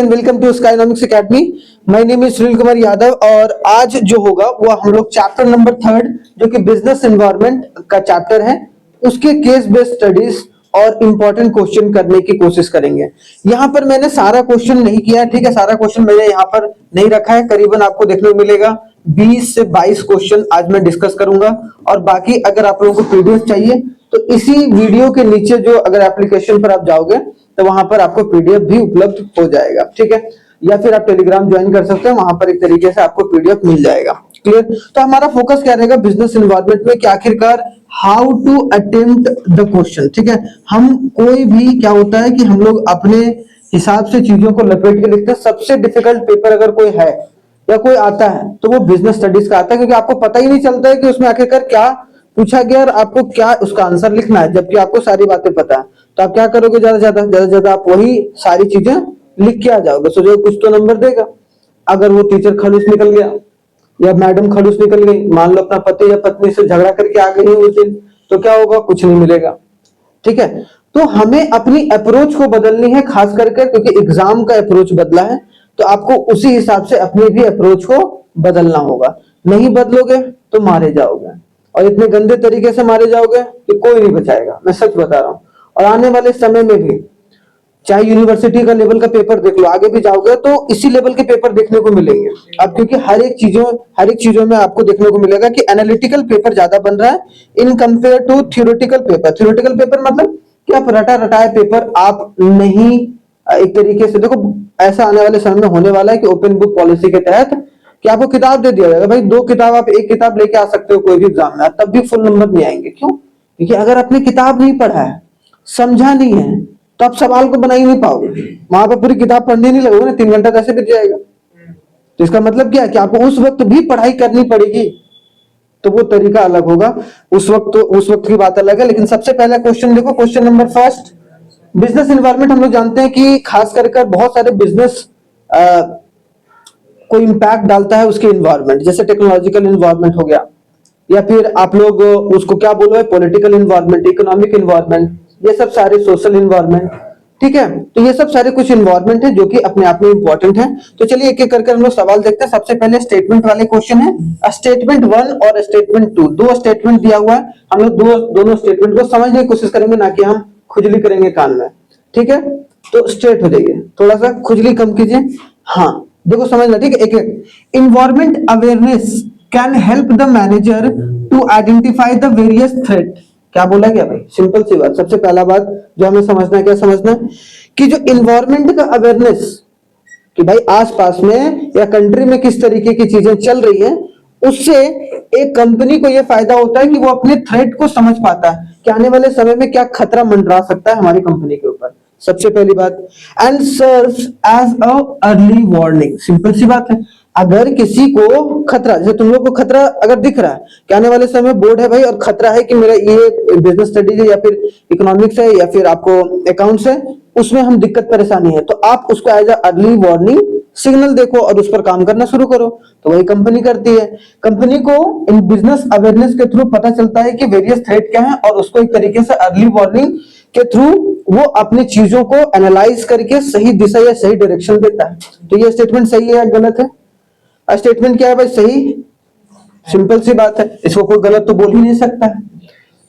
Welcome to Skynomics academy. My name is Sunil Kumar Yadav और आज जो होगा वो हम लोग चैप्टर नंबर 3 जो कि बिजनेस एनवायरनमेंट का चैप्टर है उसके केस बेस्ड स्टडीज और इंपॉर्टेंट क्वेश्चन करने की कोशिश करेंगे। यहाँ पर मैंने सारा क्वेश्चन नहीं किया, ठीक है, सारा क्वेश्चन मैंने यहाँ पर नहीं रखा है। करीबन आपको देखने को मिलेगा 20 से 22 क्वेश्चन आज मैं डिस्कस करूंगा और बाकी अगर आप लोगों को पीडीएफ चाहिए तो इसी वीडियो के नीचे जो अगर एप्लीकेशन पर आप जाओगे तो वहां पर आपको पीडीएफ भी उपलब्ध हो जाएगा, ठीक है, या फिर आप टेलीग्राम ज्वाइन कर सकते हैं, वहां पर एक तरीके से आपको पीडीएफ मिल जाएगा। क्लियर? तो हमारा फोकस क्या रहेगा बिजनेस एनवायरनमेंट में कि आखिरकार how to attempt the question, ठीक है। हम कोई भी क्या होता है कि हम लोग अपने हिसाब से चीजों को लपेट के लिखते हैं। सबसे डिफिकल्ट पेपर अगर कोई है या कोई आता है तो वो बिजनेस स्टडीज का आता है, क्योंकि आपको पता ही नहीं चलता है कि उसमें आखिरकार क्या पूछा गया और आपको क्या उसका आंसर लिखना है, जबकि आपको सारी बातें पता है। तो आप क्या करोगे, ज्यादा आप वही सारी चीजें लिख के आ जाओगे, सोचो कुछ तो नंबर देगा। अगर वो टीचर खड़ूस निकल गया या मैडम खड़ूस निकल गई, मान लो अपना पति या पत्नी से झगड़ा करके आ गई है उस दिन, तो क्या होगा, कुछ नहीं मिलेगा, ठीक है। तो हमें अपनी अप्रोच को बदलनी है, खास करके क्योंकि एग्जाम का अप्रोच बदला है, तो आपको उसी हिसाब से अपनी भी अप्रोच को बदलना होगा। नहीं बदलोगे तो मारे जाओगे और इतने गंदे तरीके से मारे जाओगे कि कोई नहीं बचाएगा, मैं सच बता रहा हूं। और आने वाले समय में भी चाहे यूनिवर्सिटी का लेवल का पेपर देख लो, आगे भी जाओगे तो इसी लेवल के पेपर देखने को मिलेंगे अब, क्योंकि हर एक चीजों में आपको देखने को मिलेगा कि एनालिटिकल पेपर ज्यादा बन रहा है in compare to theoretical paper. Theoretical paper मतलब कि आप रटा रटाए पेपर आप नहीं, एक तरीके से देखो ऐसा आने वाले समय में होने वाला है कि ओपन बुक पॉलिसी के तहत कि आपको किताब दे दिया जाएगा, भाई 2 किताब आप एक किताब लेके आ सकते हो कोई भी एग्जाम में, तब भी फुल नंबर नहीं आएंगे। क्यों? क्योंकि अगर आपने किताब नहीं पढ़ा है, समझा नहीं है, तो आप सवाल को बना ही नहीं पाओगे। वहां पर पूरी किताब पढ़ने नहीं लगोगे ना, 3 घंटा कैसे बीत जाएगा। तो इसका मतलब क्या है कि आपको उस वक्त भी पढ़ाई करनी पड़ेगी, तो वो तरीका अलग होगा। उस वक्त की बात अलग है। लेकिन सबसे पहला क्वेश्चन देखो, question number first. Business environment हम लोग जानते हैं कि खास कर बहुत सारे बिजनेस को इम्पैक्ट डालता है उसके इन्वायरमेंट, जैसे टेक्नोलॉजिकल इन्वायरमेंट हो गया, या फिर आप लोग उसको क्या बोलो, पॉलिटिकल इन्वायरमेंट, इकोनॉमिक इन्वायरमेंट, ये सब सारे सोशल इन्वायरमेंट, ठीक है। तो ये सब सारे कुछ इन्वायरमेंट है जो कि अपने आप में इंपॉर्टेंट है। तो चलिए एक एक करके हम लोग सवाल देखते हैं। सबसे पहले स्टेटमेंट वाले क्वेश्चन है, स्टेटमेंट 1 और स्टेटमेंट 2, 2 स्टेटमेंट दिया हुआ है। हम लोग दोनों स्टेटमेंट को समझने की कोशिश करेंगे, ना कि हम खुजली करेंगे कान में, ठीक है। तो स्ट्रेट हो जाइए, थोड़ा सा खुजली कम कीजिए। हाँ देखो समझना, ठीक है। एक एक environment awareness can help the manager to identify the various threat. क्या बोला गया भाई, सिंपल सी बात। सबसे पहला बात जो हमें समझना है, क्या समझना है कि जो इन्वायरमेंट का अवेयरनेस कि भाई आसपास में या कंट्री में किस तरीके की चीजें चल रही है, उससे एक कंपनी को यह फायदा होता है कि वो अपने थ्रेट को समझ पाता है कि आने वाले समय में क्या खतरा मंडरा सकता है हमारी कंपनी के ऊपर, सबसे पहली बात। And serves as a early warning, simple सी बात है। अगर किसी को खतरा, जैसे तुम लोग को खतरा अगर दिख रहा है कि आने वाले समय बोर्ड है भाई और खतरा है कि मेरा ये बिजनेस स्टडीज है या फिर इकोनॉमिक्स है या फिर आपको अकाउंट्स है, उसमें हम दिक्कत परेशानी है, तो आप उसको as a early warning signal देखो और उस पर काम करना शुरू करो। तो वही कंपनी करती है। कंपनी को इन बिजनेस अवेयरनेस के थ्रू पता चलता है कि वेरियस थ्रेट क्या है और उसको एक तरीके से अर्ली वार्निंग के थ्रू वो अपनी चीजों को एनालाइज करके सही दिशा या सही डायरेक्शन देता है। तो ये स्टेटमेंट सही है या गलत है? स्टेटमेंट क्या है भाई, सही, सिंपल सी बात है, इसको कोई गलत तो बोल ही नहीं सकता है।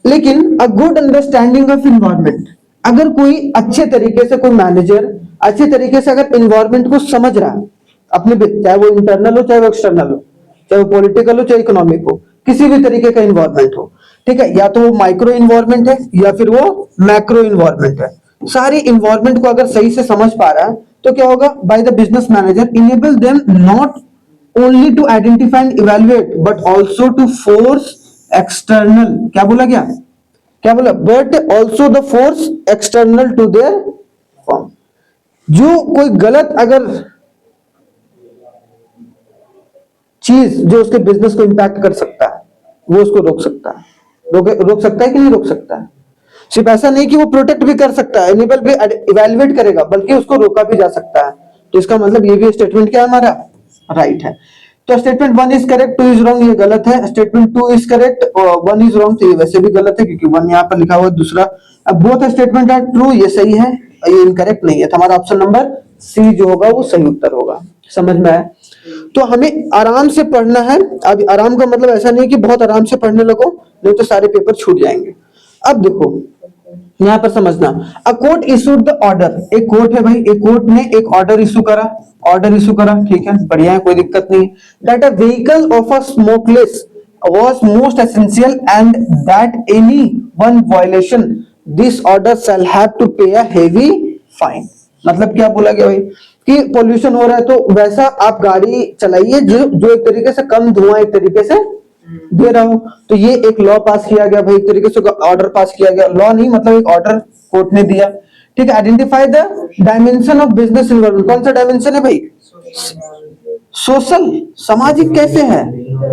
लेकिन a good understanding of environment, अगर कोई अच्छे तरीके से, कोई मैनेजर अच्छे तरीके से अगर इन्वायरमेंट को समझ रहा है अपने, चाहे वो इंटरनल हो चाहे वो एक्सटर्नल हो, चाहे वो पॉलिटिकल हो चाहे इकोनॉमिक हो, किसी भी तरीके का इन्वायरमेंट हो, ठीक है, या तो वो माइक्रो इन्वायरमेंट है या फिर वो मैक्रो इन्वायरमेंट है, सारी इन्वायरमेंट को अगर सही से समझ पा रहा है तो क्या होगा, by the business manager enable them not only to identify and evaluate but also to force external, क्या बोला गया, क्या बोला, but also the force external to their firm। जो कोई गलत अगर चीज जो उसके बिजनेस को इंपैक्ट कर सकता है वो उसको रोक सकता है, रोक सकता है कि नहीं रोक सकता है। सिर्फ ऐसा नहीं कि वो प्रोटेक्ट भी कर सकता है, एनेबल भी, इवैल्यूएट करेगा, बल्कि उसको रोका भी जा सकता है। तो इसका मतलब ये भी स्टेटमेंट क्या है हमारा, राइट है। तो statement 1 is correct, 2 is wrong, ये गलत है। Statement 2 is correct, 1 is wrong, तो ये वैसे भी गलत है क्योंकि 1 यहाँ पर लिखा हुआ है दूसरा। अब बोथ स्टेटमेंट आर ट्रू, ये सही है, ये इनकरेक्ट नहीं है। तो हमारा ऑप्शन नंबर सी जो होगा वो सही उत्तर होगा। समझ में आया? तो हमें आराम से पढ़ना है। अब आराम का मतलब ऐसा नहीं कि बहुत आराम से पढ़ने लगो, नहीं तो सारे पेपर छूट जाएंगे। अब देखो यहाँ पर समझना, a court issued the order, एक कोर्ट है भाई, एक कोर्ट ने एक ऑर्डर इशू करा, ऑर्डर इशू करा, ठीक है, बढ़िया है, कोई दिक्कत नहीं। That a vehicle of a smokeless was most essential and that any one violation this order shall have to pay a heavy fine। मतलब क्या बोला गया भाई कि पोल्यूशन हो रहा है तो वैसा आप गाड़ी चलाइए जो एक तरीके से कम धुआं एक तरीके से दे रहा हो। तो ये एक लॉ पास किया गया भाई, एक तरीके से ऑर्डर पास किया गया, लॉ नहीं मतलब एक ऑर्डर कोर्ट ने दिया, ठीक है। Identify the dimension of business environment, कौन सा डायमेंशन है भाई? सोशल, सामाजिक कैसे है?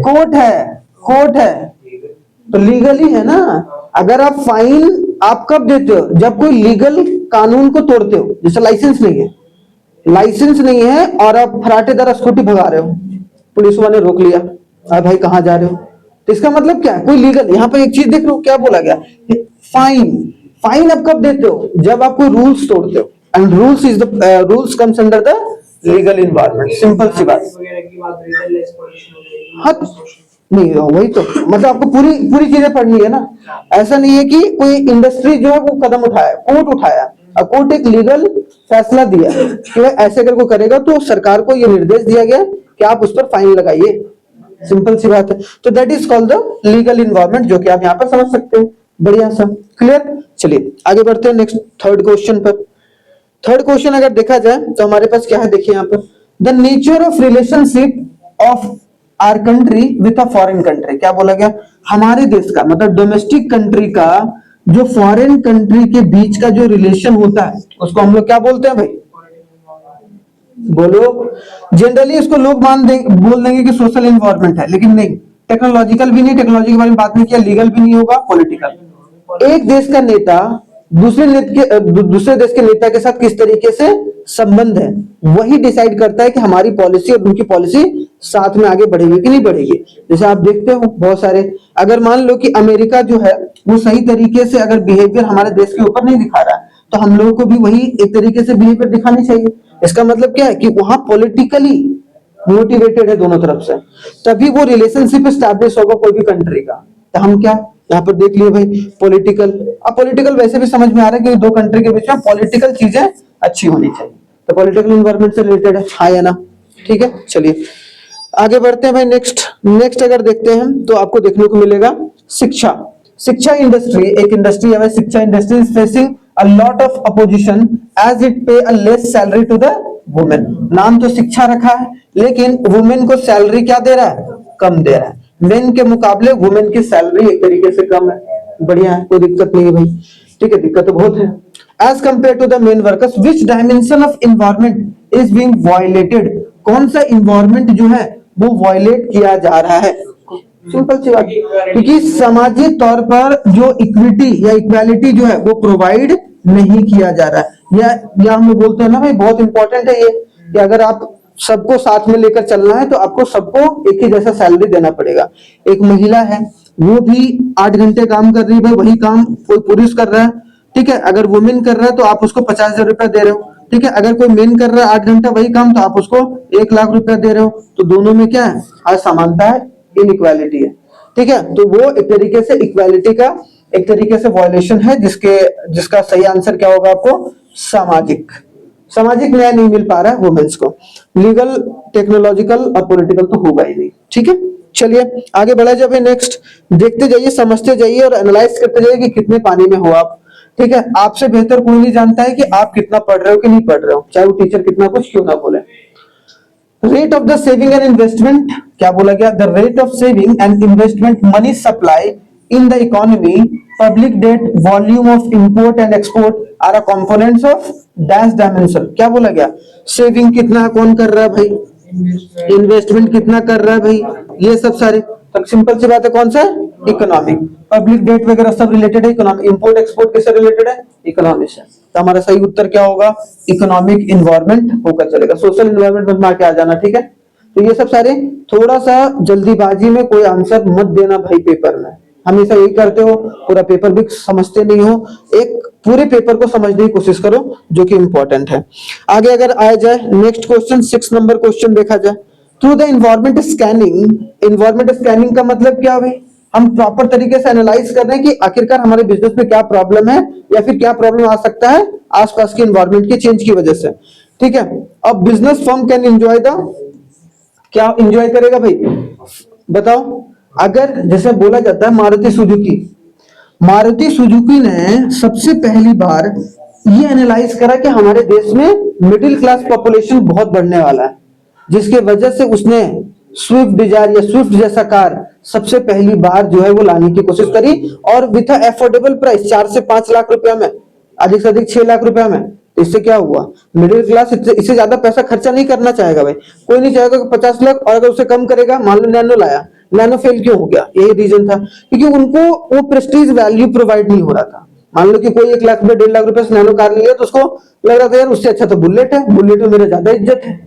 कोर्ट है, कोर्ट है तो लीगली है ना। अगर आप फाइन आप कब देते हो? जब कोई लीगल कानून को तोड़ते हो, जैसे लाइसेंस नहीं है, लाइसेंस नहीं है और आप फराटेदार स्कूटी भगा रहे हो, पुलिस वाले रोक लिया, अरे भाई कहां जा रहे हो, तो इसका मतलब क्या है? कोई लीगल, यहाँ पे एक चीज देख लो क्या बोला गया, फाइन। फाइन आप कब देते हो? जब आप कोई रूल्स तोड़ते हो, and rules is the rules comes under the legal environment, simple सी बात। हाँ नहीं वही तो मतलब आपको पूरी पूरी चीजें पढ़नी है ना। ऐसा नहीं है कि कोई इंडस्ट्री जो है वो कदम उठाया, कोर्ट उठाया, और कोर्ट एक लीगल फैसला दिया कि भाई ऐसे अगर कोई करेगा तो सरकार को ये निर्देश दिया गया कि आप उस पर फाइन लगाइए, सिंपल सी बात है। तो that is called the legal environment, जो कि आप यहाँ पर समझ सकते हो। बढ़िया सा क्लियर। चलिए आगे बढ़ते हैं नेक्स्ट थर्ड क्वेश्चन पर। थर्ड क्वेश्चन अगर देखा जाए तो हमारे पास क्या है, देखिए यहाँ पर, the nature of relationship of our country with a foreign country. क्या बोला गया? हमारे देश का मतलब डोमेस्टिक कंट्री का जो फॉरेन कंट्री के बीच का जो रिलेशन होता है उसको हम लोग क्या बोलते हैं भाई? बोलो। जनरली इसको लोग बोल देंगे कि सोशल इन्वायरमेंट है, लेकिन नहीं, टेक्नोलॉजिकल भी नहीं, टेक्नोलॉजी के बारे में बात नहीं किया, लीगल भी नहीं होगा, पॉलिटिकल। एक देश का नेता दूसरे देश के नेता के साथ किस तरीके से संबंध है, वही डिसाइड करता है कि हमारी पॉलिसी और उनकी पॉलिसी साथ में आगे बढ़ेगी कि नहीं बढ़ेगी। जैसे आप देखते हो बहुत सारे, अगर मान लो कि अमेरिका जो है वो सही तरीके से अगर बिहेवियर हमारे देश के ऊपर नहीं दिखा रहा है, तो हम लोगों को भी वही एक तरीके से बिहेवियर दिखानी चाहिए। इसका मतलब क्या है कि वहां पॉलिटिकली मोटिवेटेड है दोनों तरफ से, तभी वो रिलेशनशिप स्टैब्लिश होगा कोई भी कंट्री का। तो हम क्या यहाँ पर देख लिए भाई, पॉलिटिकल। अब पॉलिटिकल वैसे भी समझ में आ रहा है कि दो कंट्री के बीच में पॉलिटिकल चीजें अच्छी होनी चाहिए, तो पॉलिटिकल एनवायरनमेंट से रिलेटेड है, हाँ या ना? ठीक है, चलिए आगे बढ़ते हैं भाई। नेक्स्ट अगर देखते हैं तो आपको देखने को मिलेगा शिक्षा। शिक्षा इंडस्ट्री एक इंडस्ट्री है, Shiksha industry is facing a lot of opposition as it pay a less salary to the women. नाम तो शिक्षा रखा है, लेकिन वुमेन को सैलरी क्या दे रहा है? कम दे रहा है। मेन के मुकाबले वुमेन की सैलरी एक तरीके से कम है। बढ़िया है, कोई दिक्कत नहीं है भाई, ठीक है, दिक्कत तो बहुत है। As compare to the men workers, which dimension of environment is being violated. कौन सा इन्वायरमेंट जो है वो वायलेट किया जा रहा है? सिंपल सी बात, क्योंकि सामाजिक तौर पर जो इक्विटी या इक्वालिटी जो है वो प्रोवाइड नहीं किया जा रहा है। या हम लोग बोलते हैं ना भाई, बहुत इंपॉर्टेंट है ये कि अगर आप सबको साथ में लेकर चलना है तो आपको सबको एक ही जैसा सैलरी देना पड़ेगा। एक महिला है वो भी 8 घंटे काम कर रही है भाई, वही काम कोई पुरुष कर रहा है, ठीक है। अगर वुमेन कर रहा है तो आप उसको 50,000 रुपया दे रहे हो, ठीक है। अगर कोई मेन कर रहा है 8 घंटा वही काम तो आप उसको 1 लाख रुपया दे रहे हो। तो दोनों में क्या है? असमानता है, इनइक्वालिटी है, ठीक है। तो वो एक तरीके से इक्वालिटी का एक तरीके से वायलेशन है, जिसका सही आंसर क्या होगा आपको? सामाजिक न्याय नहीं मिल पा रहा है वुमेन्स को। लीगल, टेक्नोलॉजिकल और पॉलिटिकल तो होगा ही नहीं, ठीक है। चलिए आगे बढ़ा जाए। नेक्स्ट देखते जाइए, समझते जाइए और एनालाइज करते जाइए कि कितने पानी में हो आप, ठीक है। आपसे बेहतर कोई नहीं जानता है कि आप कितना पढ़ रहे हो कि नहीं पढ़ रहे हो, चाहे वो टीचर कितना कुछ क्यों ना बोले। Rate of the saving and investment, क्या बोला गया? The rate of saving and investment money supply in the economy, public debt, volume of import and export are a components of dash dimension. क्या बोला गया? सेविंग कितना कौन कर रहा है भाई, इन्वेस्टमेंट कितना कर रहा है भाई, ये सब सारे। तो सिंपल सी बात है, कौन सा है? इकोनॉमिक। पब्लिक डेट वगैरह सब रिलेटेड है इकोनॉमिक। इंपोर्ट एक्सपोर्ट किससे रिलेटेड है? इकोनॉमिक से। तो हमारा सही उत्तर क्या होगा? इकोनॉमिक इन्वायरमेंट होकर चलेगा। सोशल इन्वायरमेंट में आके आ जाना, ठीक है। तो ये सब सारे, थोड़ा सा जल्दीबाजी में कोई आंसर मत देना भाई पेपर में, हमेशा यही करते हो, पूरा पेपर भी समझते नहीं हो। एक पूरे पेपर को समझने की कोशिश करो, जो कि इंपॉर्टेंट है। आगे अगर आया जाए नेक्स्ट क्वेश्चन, 6 नंबर क्वेश्चन देखा जाए, through the environment scanning. Environment scanning का मतलब क्या भाई, हम प्रॉपर तरीके से एनालाइज कर रहे हैं कि आखिरकार हमारे बिजनेस में क्या प्रॉब्लम है, या फिर क्या प्रॉब्लम आ सकता है आसपास के इन्वायरमेंट के चेंज की वजह से। ठीक है, अब business firm can enjoy the, क्या एंजॉय करेगा भाई, बताओ। अगर जैसे बोला जाता है मारुति सुजुकी ने सबसे पहली बार ये एनालाइज करा कि हमारे देश में मिडिल क्लास पॉपुलेशन बहुत बढ़ने वाला है, जिसके वजह से उसने स्विफ्ट डिजायर या स्विफ्ट जैसा कार सबसे पहली बार जो है वो लाने की कोशिश करी, और विथ अफोर्डेबल प्राइस 4 से 5 लाख रुपया में, अधिक से अधिक 6 लाख रुपया में। इससे क्या हुआ, मिडिल क्लास इससे ज्यादा पैसा खर्चा नहीं करना चाहेगा भाई, कोई नहीं चाहेगा कि 50 लाख, और अगर उसे कम करेगा, मान लो नैनो लाया, नैनो फेल क्यों हो गया, यही रीजन था, क्योंकि उनको वो प्रेस्टीज वैल्यू प्रोवाइड नहीं हो रहा था। मान लो कि कोई 1 लाख रुपए 1.5 लाख रुपए से नैनो कार लिया, तो उसको लग रहा था यार उससे अच्छा तो बुलेट है, बुलेट में मेरा ज्यादा इज्जत है,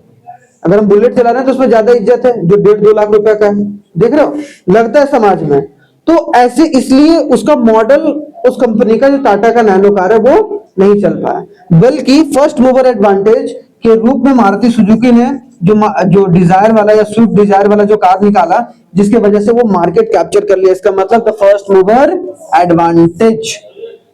अगर हम बुलेट चला रहे हैं तो उसमें ज्यादा इज्जत है जो 1.5-2 लाख रुपए का है। देख रहे हो, लगता है समाज में। तो ऐसे इसलिए उसका मॉडल, उस कंपनी का जो टाटा का नैनो कार है वो नहीं चल पाया, बल्कि फर्स्ट मूवर एडवांटेज के रूप में मारुति सुजुकी ने जो डिजायर वाला या स्विफ्ट डिजायर वाला जो कार निकाला, जिसके वजह से वो मार्केट कैप्चर कर लिया। इसका मतलब द फर्स्ट मूवर एडवांटेज।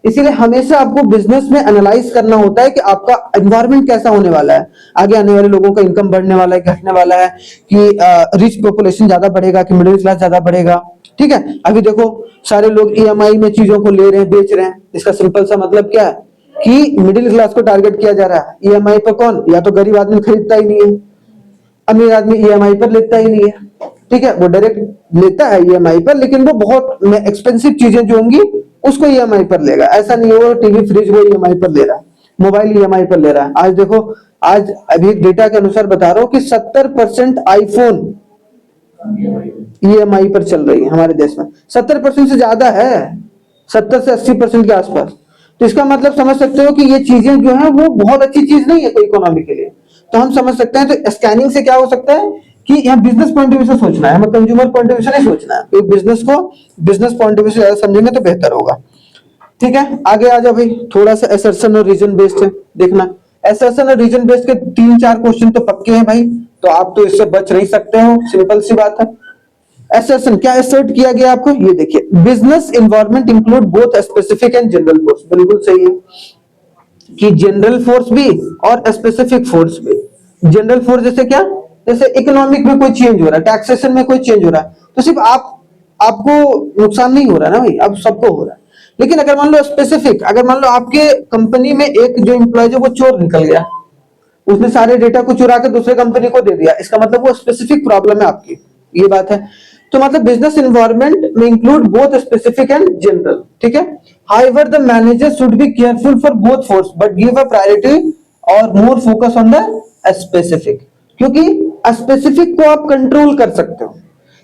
इसीलिए हमेशा आपको बिजनेस में एनालाइज करना होता है कि आपका एनवायरनमेंट कैसा होने वाला है, आगे आने वाले लोगों का इनकम बढ़ने वाला है, घटने वाला है, कि रिच पॉपुलेशन ज्यादा बढ़ेगा कि मिडिल क्लास ज्यादा बढ़ेगा। ठीक है, अभी देखो सारे लोग ईएमआई में चीजों को ले रहे हैं, बेच रहे हैं। इसका सिंपल सा मतलब क्या है कि मिडिल क्लास को टारगेट किया जा रहा है। ईएमआई पर कौन, या तो गरीब आदमी खरीदता ही नहीं है, अमीर आदमी ईएमआई पर लेता ही नहीं है। ठीक है, वो डायरेक्ट लेता है ईएमआई पर, लेकिन वो बहुत एक्सपेंसिव चीजें जो होंगी उसको ईएमआई पर लेगा। ऐसा नहीं है वो टीवी फ्रिज वो ईएमआई पर ले रहा है, मोबाइल ईएमआई पर ले रहा है। आज देखो, आज अभी डेटा के अनुसार बता रहा हूं कि 70% आईफोन ईएमआई पर चल रही है हमारे देश में। 70% से ज्यादा है, 70 से 80% के आसपास। तो इसका मतलब समझ सकते हो कि ये चीजें जो है वो बहुत अच्छी चीज नहीं है कोई इकोनॉमी के लिए। तो हम समझ सकते हैं, तो स्कैनिंग से क्या हो सकता है कि यहाँ बिजनेस पॉइंट ऑफ व्यू से सोचना है, हमें कंज्यूमर पॉइंट ऑफ व्यू से नहीं सोचना है। तो बिजनेस को बिजनेस पॉइंट ऑफ व्यू से ज्यादा समझेंगे तो बेहतर होगा। ठीक है, आगे आ जाओ भाई। थोड़ा सा असर्शन और रीजन बेस्ड है, देखना। असर्शन और रीजन बेस्ड के 3-4 क्वेश्चन तो पक्के हैं भाई, तो आप तो इससे बच नहीं सकते हो, सिंपल सी बात है। असर्शन क्या असर्ट किया गया आपको, ये देखिए, business environment include both specific and general force. बिल्कुल सही है कि जनरल फोर्स भी और स्पेसिफिक फोर्स भी। जनरल फोर्स जैसे क्या, जैसे इकोनॉमिक में कोई चेंज हो रहा है, टैक्सेशन में कोई चेंज हो रहा है, तो सिर्फ आपको नुकसान नहीं हो रहा ना भाई, अब सबको हो रहा है। लेकिन अगर मान लो स्पेसिफिक, अगर मान लो आपके कंपनी में एक जो एम्प्लॉय जो वो चोर निकल गया, उसने सारे डेटा को चुरा के दूसरे कंपनी को दे दिया, इसका मतलब वो स्पेसिफिक प्रॉब्लम है आपकी, ये बात है। तो मतलब बिजनेस एनवायरनमेंट में include both specific and general. ठीक है, however the manager should be careful for both force but give a priority और more focus on the specific, क्योंकि स्पेसिफिक को आप कंट्रोल कर सकते हो।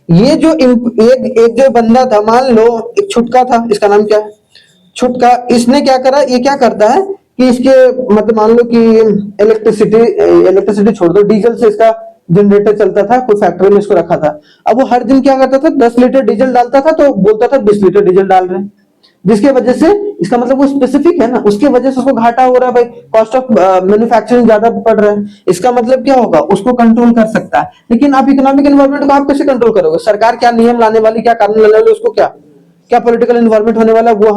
ये जो एक जो बंदा था, मान लो एक छुटका था, इसका नाम क्या है, छुटका, इसने क्या करा, ये क्या करता है कि इसके मतलब मान लो कि इलेक्ट्रिसिटी छोड़ दो, डीजल से इसका जनरेटर चलता था, कोई फैक्ट्री में इसको रखा था। अब वो हर दिन क्या करता था, 10 लीटर डीजल डालता था, तो बोलता था 20 लीटर डीजल डाल रहे हैं, जिसके वजह से, इसका मतलब वो स्पेसिफिक है ना, उसके वजह से उसको घाटा हो रहा है भाई, कॉस्ट ऑफ मैन्युफैक्चरिंग ज्यादा पड़ रहा है। इसका मतलब क्या होगा, उसको कंट्रोल कर सकता है। लेकिन आप इकोनॉमिक एनवायरनमेंट को आप कैसे कंट्रोल करोगे, सरकार क्या नियम लाने वाली, क्या कानून लाने वाली, उसको क्या क्या पॉलिटिकल एनवायरनमेंट होने वाला, वो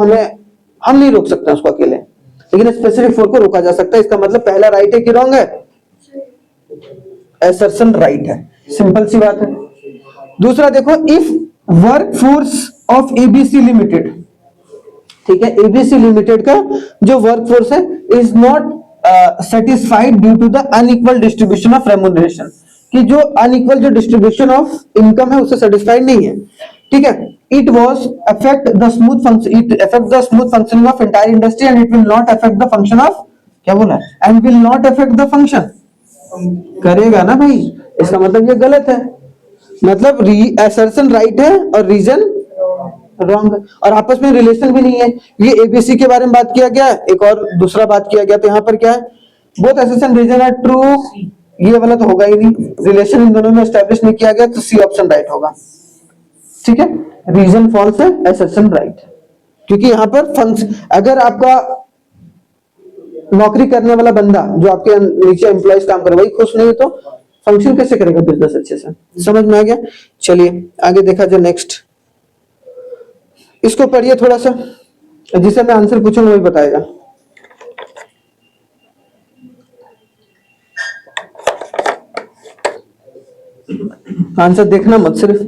हम नहीं रोक सकते उसको अकेले, लेकिन स्पेसिफिक फोर्स को रोका जा सकता है। इसका मतलब पहला राइट है कि रॉन्ग है, असर्शन राइट है, सिंपल सी बात है। दूसरा देखो, if workforce of ABC limited, ठीक है, एबीसी लिमिटेड का जो वर्कफोर्स है is not satisfied due to the unequal distribution of remuneration, कि जो अनइक्वल जो डिस्ट्रीब्यूशन ऑफ इनकम है उससे सेटिस्फाइड नहीं है। ठीक है, it was affect the smooth function, it affect the smooth functioning of entire industry and it will not affect the function of, क्या बोला, and will not affect the function, करेगा ना भाई, इसका मतलब ये गलत है, मतलब assertion right है और रीजन रॉन्ग है, और आपस में रिलेशन भी नहीं है। ये एबीसी के बारे में बात किया गया, एक और दूसरा बात किया गया, तो यहाँ पर क्या है, both assertion reason are true, ये वाला तो होगा ही नहीं, रिलेशन इन दोनों में एस्टैब्लिश नहीं किया गया, तो सी ऑप्शन राइट होगा। ठीक है, रीजन फॉल्स है, असर्शन राइट है। क्योंकि यहाँ पर अगर आपका नौकरी करने वाला बंदा जो आपके नीचे एम्प्लॉइज काम कर वही खुश नहीं तो फंक्शन कैसे करेगा बिजनेस अच्छे से? समझ में आ गया? चलिए आगे देखा जाए। नेक्स्ट इसको पढ़िए थोड़ा सा, जिसे मैं आंसर पूछूंगा वही बताएगा। आंसर देखना मत, सिर्फ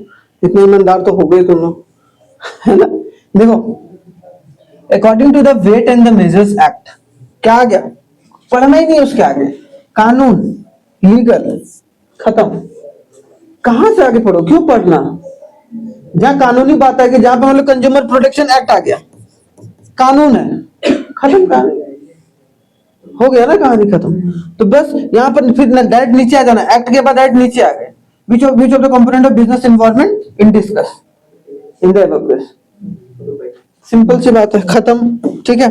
इतने ईमानदार तो हो गए तुम लोग, है ना? देखो, according to the weight and the measures act, क्या आ गया? पढ़ना ही नहीं उसके आगे, कानून, लीगल, खत्म। कहां से आगे पढ़ो? क्यों पढ़ना? जहां कानूनी बात है कि जहां पे मतलब कंज्यूमर प्रोटेक्शन एक्ट आ गया, कानून है, खत्म, कहानी हो गया ना, कहानी खत्म। तो बस यहाँ पर फिर डायरेक्ट नीचे आ जाना, एक्ट के बाद डायरेक्ट नीचे आ गए, which of the component of business environment in discuss in the above case। Simple सी बात है, खत्म। ठीक है,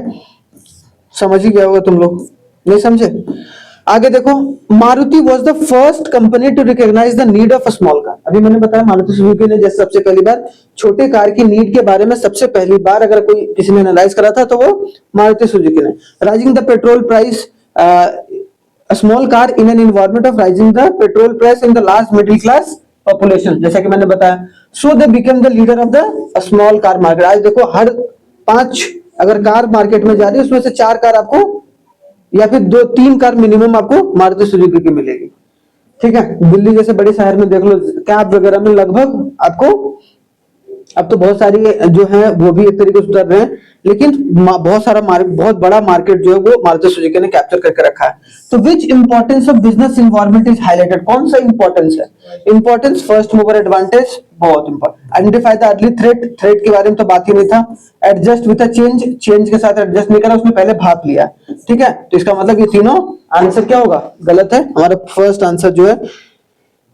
समझ ही गया होगा तुम लोग, नहीं समझे? आगे देखो, Maruti was the first company to recognize the need of a small car। अभी मैंने बताया मारुति सुजुकी ने जैसे सबसे पहली बार छोटे कार की नीड के बारे में सबसे पहली बार अगर कोई किसी ने एनालाइज करा था तो वो मारुति सुजुकी ने। Rising the petrol price, a small car in an environment of rising the petrol price in the large middle class population, जैसा कि मैंने बताया, so they became the leader of the small car market। आज देखो हर 5 अगर car market में जा रही है उसमें से 4 कार आपको या फिर 2-3 कार मिनिमम आपको मारुति सुजुकी की मिलेगी। ठीक है, दिल्ली जैसे बड़े शहर में देख लो, कैब वगैरह में लगभग आपको, अब तो बहुत सारी जो है वो भी एक तरीके से उतर रहे हैं, लेकिन बहुत सारा बहुत बड़ा मार्केट जो है वो मारुति सुजुकी ने कैप्चर करके रखा है। तो which importance of business environment is highlighted? कौन सा इंपॉर्टेंस है? इंपॉर्टेंस, फर्स्ट मूवर एडवांटेज, बहुत important. Identify the early threat, threat के बारे में तो बात ही नहीं था। Adjust with a change, change के साथ एडजस्ट नहीं करा, उसने पहले भाप लिया। ठीक है, तो इसका मतलब ये तीनों आंसर क्या होगा? गलत है। हमारा फर्स्ट आंसर जो है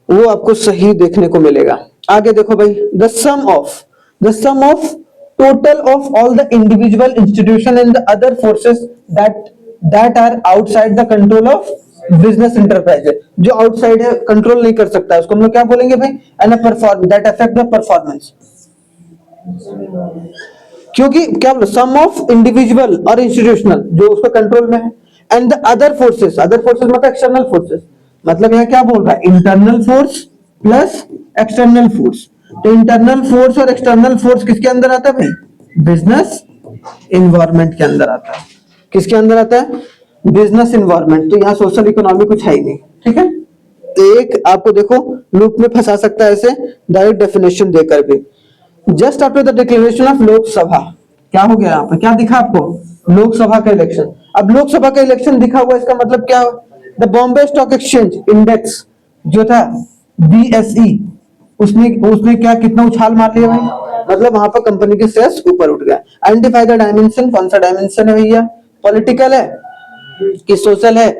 वो आपको सही देखने को मिलेगा। आगे देखो भाई, the sum of total of all the individual institution and the other forces that are outside the control of business enterprise, जो outside है, कंट्रोल नहीं कर सकता, उसको हम लोग क्या बोलेंगे भाई? and a perform that affect the performance। क्योंकि क्या बोलो, सम ऑफ इंडिविजुअल और इंस्टीट्यूशनल जो उसका कंट्रोल में है, एंड द अदर फोर्सेस मतलब एक्सटर्नल फोर्सेस, मतलब यहाँ क्या बोल रहा है? Internal force plus external force. तो इंटरनल फोर्स और एक्सटर्नल फोर्स किसके अंदर आता है भाई? बिजनेस इन्वायरमेंट के अंदर आता है। किसके अंदर आता है? Business environment. तो यहाँ सोशल इकोनॉमी कुछ है ही नहीं। ठीक है, तो एक आपको देखो लूप में फंसा सकता है ऐसे डायरेक्ट डेफिनेशन देकर भी। Just after the declaration of Lok Sabha, क्या हो गया यहाँ पर? क्या दिखा आपको? लोकसभा का इलेक्शन। अब लोकसभा का इलेक्शन दिखा हुआ, इसका मतलब क्या? The Bombay stock exchange index जो था BSE, उसने क्या कितना उछाल मार लिया भाई? मतलब वहां पर कंपनी के शेयर्स ऊपर उठ गए। आइडेंटिफाई द डायमेंशन, कौन सा डायमेंशन है भैया? पॉलिटिकल है कि सोशल है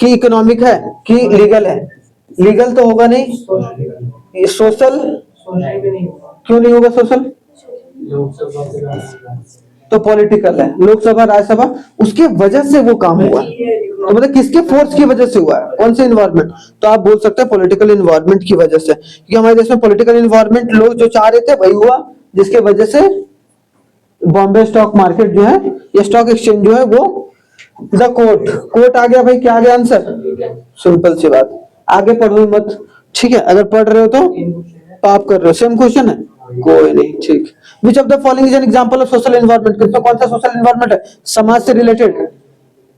कि इकोनॉमिक है कि लीगल है? लीगल तो होगा नहीं, सोशल क्यों नहीं होगा? सोशल तो पॉलिटिकल है, लोकसभा राज्यसभा, उसके वजह से वो काम हुआ। तो मतलब किसके फोर्स की वजह से हुआ है? कौन से इन्वायरमेंट? तो आप बोल सकते हैं पॉलिटिकल इन्वायरमेंट की वजह से, क्योंकि हमारे देश में पॉलिटिकल इन्वायरमेंट लोग जो चाह रहे थे वही हुआ, जिसके वजह से बॉम्बे स्टॉक मार्केट जो है या स्टॉक एक्सचेंज जो है वो द कोर्ट आ गया भाई। क्या आ गया आंसर? सिंपल सी बात, आगे पढ़ो मत। ठीक है, अगर पढ़ रहे हो तो पाप कर रहे हो। सेम क्वेश्चन है, कोई नहीं। ठीक, which of the following is an example of social environment? किसका कौन सा सोशल एनवायरनमेंट है? समाज से related.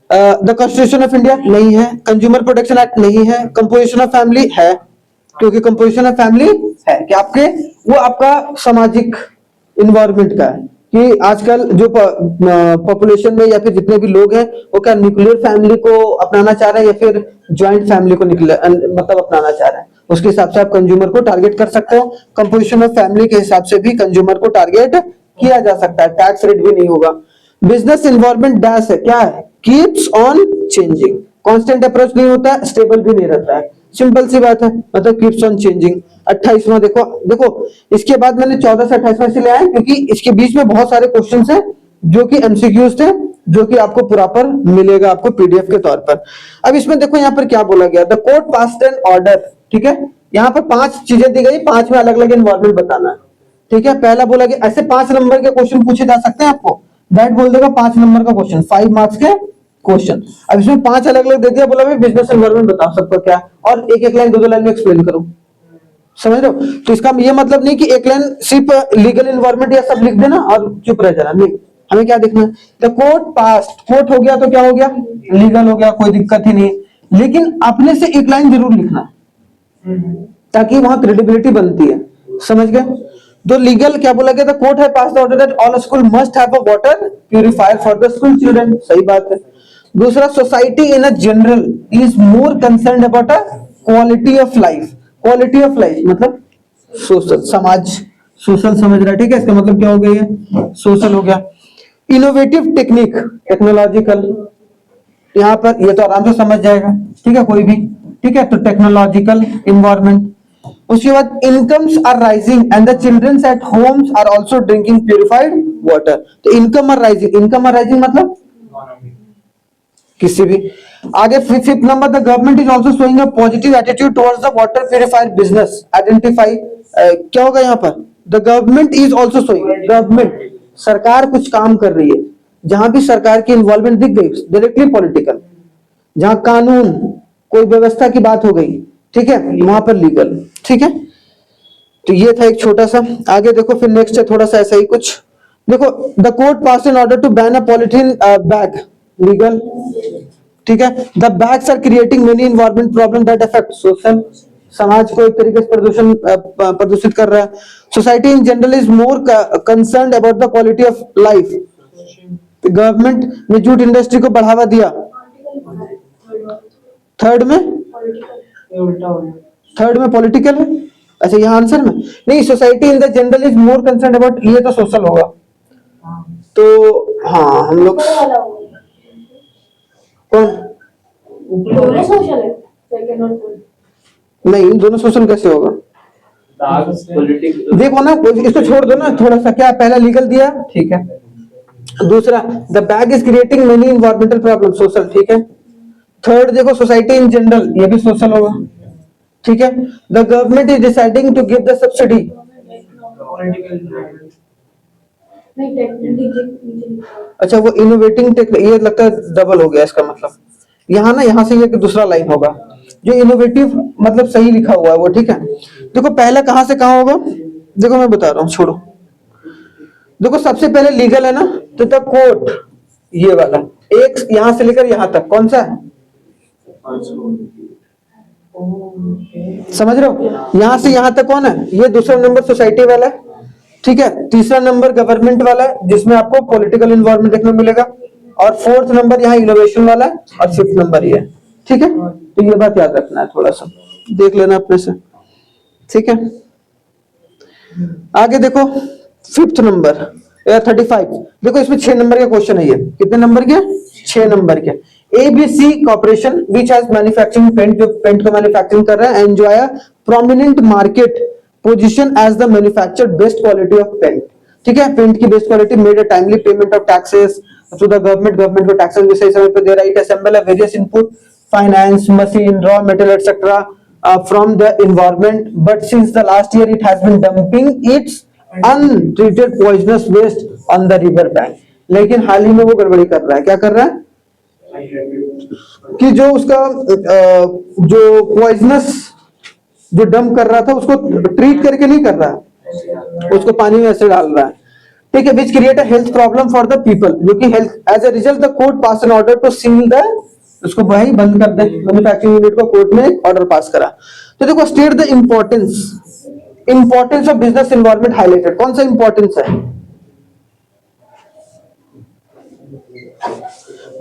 The constitution of India नहीं है, कंज्यूमर प्रोटेक्शन एक्ट नहीं है, कंपोजिशन ऑफ फैमिली है, क्योंकि कंपोजिशन ऑफ फैमिली है कि आपके वो आपका सामाजिक इन्वायरमेंट का है कि आजकल जो पॉपुलेशन में या फिर जितने भी लोग हैं वो क्या न्यूक्लियर फैमिली को अपनाना चाह रहे हैं या फिर ज्वाइंट फैमिली को मतलब अपनाना चाह रहे हैं, उसके हिसाब से आप कंज्यूमर को टारगेट कर सकते हो। कंपोजिशन ऑफ फैमिली के हिसाब से भी कंज्यूमर को टारगेट किया जा सकता है, टैक्स रेट भी नहीं होगा। बिजनेस इन्वायरमेंट डैश है, क्या है? Keeps on changing, constant approach नहीं होता, स्टेबल भी नहीं रहता है। सिंपल सी बात है, मतलब कीप्स ऑन चेंजिंग। 28वां देखो इसके बाद मैंने 14 से 28वां इसलिए आया क्योंकि इसके बीच में बहुत सारे क्वेश्चंस हैं जो कि एमसीक्यूज थे, जो कि आपको प्रॉपर मिलेगा आपको पीडीएफ के तौर पर। अब इसमें देखो यहाँ पर क्या बोला गया, the court passed an order. ठीक है, यहाँ पर 5 चीजें दी गई, 5 में अलग अलग एनवायरमेंट बताना है। ठीक है, पहला बोला कि ऐसे 5 नंबर के क्वेश्चन पूछे जा सकते हैं आपको, दैट बोल देगा 5 नंबर का क्वेश्चन, 5 मार्क्स के क्वेश्चन। अब इसमें 5 अलग अलग दे दिया, बोला भाई बिजनेस एनवायरनमेंट बताओ सबका क्या, और एक एक लाइन दो दो लाइन में एक्सप्लेन करो, समझ रहे हो? तो इसका ये मतलब नहीं कि एक लाइन सिर्फ लीगल एनवायरनमेंट या सब लिख देना और चुप रह जाना, नहीं, हमें क्या देखना है, द कोर्ट पास्ट, कोर्ट हो गया तो क्या हो गया, लीगल हो गया, कोई दिक्कत ही नहीं, लेकिन अपने से एक लाइन जरूर लिखना ताकि वहां क्रेडिबिलिटी बनती है, समझ गए? तो लीगल क्या बोला गया था, कोर्ट है pass the order that all school must have a water purifier for the school children, सही बात है। दूसरा, society in a general is more concerned about a quality of life, quality of life मतलब social, समाज, social समझ रहा है, ठीक है, इसका मतलब क्या हो गया, ये सोशल हो गया। इनोवेटिव टेक्निक, टेक्नोलॉजिकल, यहाँ पर ये तो आराम से समझ जाएगा, ठीक है, कोई भी, ठीक है, तो टेक्नोलॉजिकल इन्वायरमेंट। उसके बाद incomes are rising and the childrens at homes are also drinking purified water, तो income are rising, income are rising मतलब किसी भी। आगे fifth number, the government is also showing a positive attitude towards the water purifier business, identify, क्या होगा यहाँ पर, the government is also showing, government, सरकार कुछ काम कर रही है, जहां भी सरकार की इन्वॉल्वमेंट दिख गई डायरेक्टली पॉलिटिकल, जहां कानून कोई व्यवस्था की बात हो गई, ठीक है, वहां पर लीगल, ठीक है। तो ये था एक छोटा सा, आगे देखो फिर नेक्स्ट है थोड़ा सा ऐसा ही कुछ, देखो the court pass an order to ban a polythene bag, legal, ठीक है। The bags are creating many environment problem that affect social, समाज को एक तरीके से प्रदूषित कर रहा है। Society in general is more concerned about the quality of life, government ने जूट इंडस्ट्री को बढ़ावा दिया, थर्ड में, थर्ड में पॉलिटिकल है, अच्छा यहाँ आंसर में नहीं, society in the general is more concern about, ये तो सोशल होगा, तो हाँ हम लोग कौन, दोनों सोशल है, सेकंड और थर्ड नहीं, दोनों सोशल कैसे होगा, देखो ना, इसको छोड़ दो ना थोड़ा सा, क्या पहला लीगल दिया, ठीक है, दूसरा the bag is creating many environmental problem, social, ठीक है। थर्ड देखो सोसाइटी इन जनरल, ये भी सोशल होगा, ठीक है। The government is deciding to give the subsidy, नहीं टेक्निकल, अच्छा वो इनोवेटिंग टेक, ये लगता है डबल हो गया इसका मतलब, यहाँ ना यहाँ से ये दूसरा लाइन होगा, जो इनोवेटिव मतलब सही लिखा हुआ है वो, ठीक है। देखो पहला कहां से कहां होगा, देखो मैं बता रहा हूँ, छोड़ो, देखो सबसे पहले लीगल है ना, तो द कोर्ट, ये वाला एक यहां से लेकर यहां तक, कौन सा है, समझ रहे हो, यहां से यहां तक कौन है, ये दूसरा नंबर सोसाइटी वाला है, ठीक है। तीसरा नंबर गवर्नमेंट वाला है जिसमें आपको पॉलिटिकल इन्वायरमेंट देखने को मिलेगा, और फोर्थ नंबर यहाँ इनोवेशन वाला है, और फिफ्थ नंबर ये है, ठीक है। तो ये बात याद रखना है, थोड़ा सा देख लेना अपने से, ठीक है। आगे देखो फिफ्थ नंबर 35, देखो इसमें 6 नंबर का क्वेश्चन है, ये कितने नंबर के, 6 नंबर के। ABC corporation which has manufacturing paint, जो पेंट का मैन्युफैक्चरिंग कर रहा है, enjoy a prominent market position as the manufacture best quality of paint, ठीक है, पेंट की best quality, made a timely payment of taxes to the government, government को taxes भी सही समय पे दे रहा है, it assemble a various input, finance, machine, raw material etcetera from the environment, but since the last year it has been dumping its untreated poisonous waste on the river bank, लेकिन हाल ही में वो गड़बड़ी कर रहा है, क्या कर रहा है कि जो उसका जो पॉइजनस जो डंप कर रहा था उसको ट्रीट करके नहीं कर रहा है, उसको पानी में ऐसे डाल रहा है, ठीक है, which create a health problem for the people, जो कि health, as a result the court pass an order to seal the, उसको वही बंद कर दे, मैन्युफैक्चरिंग यूनिट को कोर्ट में ऑर्डर पास करा। तो देखो state the importance of business environment highlighted, कौन सा इंपॉर्टेंस है,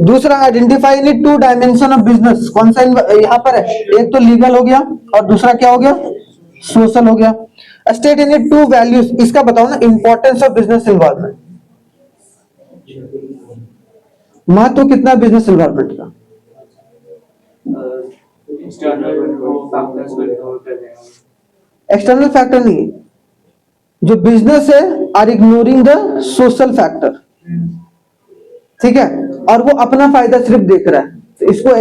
दूसरा identify in 2 dimension of business, कौन सा यहाँ पर है, एक तो लीगल हो गया और दूसरा क्या हो गया, सोशल हो गया। स्टेट इन 2 वैल्यूज, इसका बताओ ना, इंपॉर्टेंस ऑफ बिजनेस एनवायरनमेंट, महत्व कितना बिजनेस एनवायरनमेंट का, एक्सटर्नल फैक्टर नहीं, जो बिजनेस है are ignoring the social factor, ठीक है, और वो अपना फायदा सिर्फ देख रहा है, तो इसको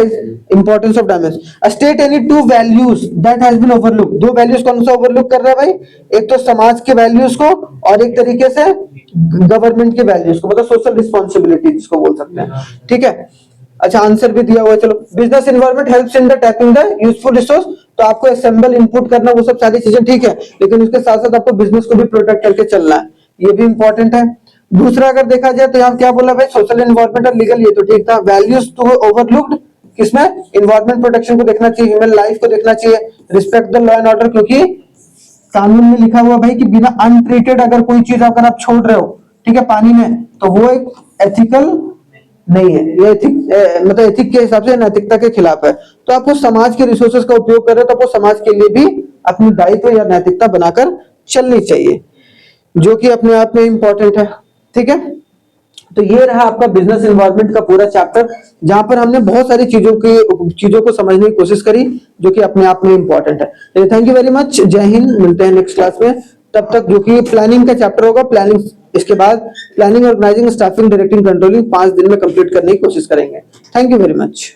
importance of dimension. State any two values that has been overlook. दो वैल्यूज कौन सा ओवरलुक कर रहा है भाई? एक तो समाज के वैल्यूज को और एक तरीके से गवर्नमेंट के वैल्यूज को, मतलब सोशल रिस्पॉन्सिबिलिटी जिसको बोल सकते हैं। ठीक है, अच्छा आंसर भी दिया हुआ है। चलो, business environment helps in the tapping the useful resource. तो आपको असेंबल इनपुट करना, वो सब सारी चीजें ठीक है, लेकिन उसके साथ साथ आपको बिजनेस को भी प्रोटेक्ट करके चलना है, ये भी इंपॉर्टेंट है। दूसरा अगर देखा जाए तो यहाँ क्या बोला भाई? सोशल एनवायरनमेंट और लीगल, ये तो ठीक था। वैल्यूज तो ओवरलुक्ड किसमें? एनवायरनमेंट प्रोटेक्शन को देखना चाहिए, ह्यूमन लाइफ को देखना चाहिए, respect the law and order, क्योंकि कानून में लिखा हुआ भाई कि बिना अनट्रीटेड अगर कोई चीज अगर आप छोड़ रहे हो, ठीक है, पानी में, तो वो एक एथिकल नहीं है, ये एथिक मतलब एथिक के हिसाब से नैतिकता के खिलाफ है। तो आपको समाज के रिसोर्सेज का उपयोग कर रहे हो तो आपको समाज के लिए भी अपनी दायित्व या नैतिकता बनाकर चलनी चाहिए, जो कि अपने आप में इंपॉर्टेंट है। ठीक है, तो ये रहा आपका बिजनेस एनवायरनमेंट का पूरा चैप्टर, जहां पर हमने बहुत सारी चीजों को समझने की कोशिश करी, जो कि अपने आप में इंपॉर्टेंट है। थैंक यू वेरी मच, जय हिंद, मिलते हैं नेक्स्ट क्लास में। तब तक जो कि प्लानिंग का चैप्टर होगा, प्लानिंग इसके बाद planning, organizing, staffing, directing, controlling 5 दिन में कंप्लीट करने की कोशिश करेंगे। Thank you very much.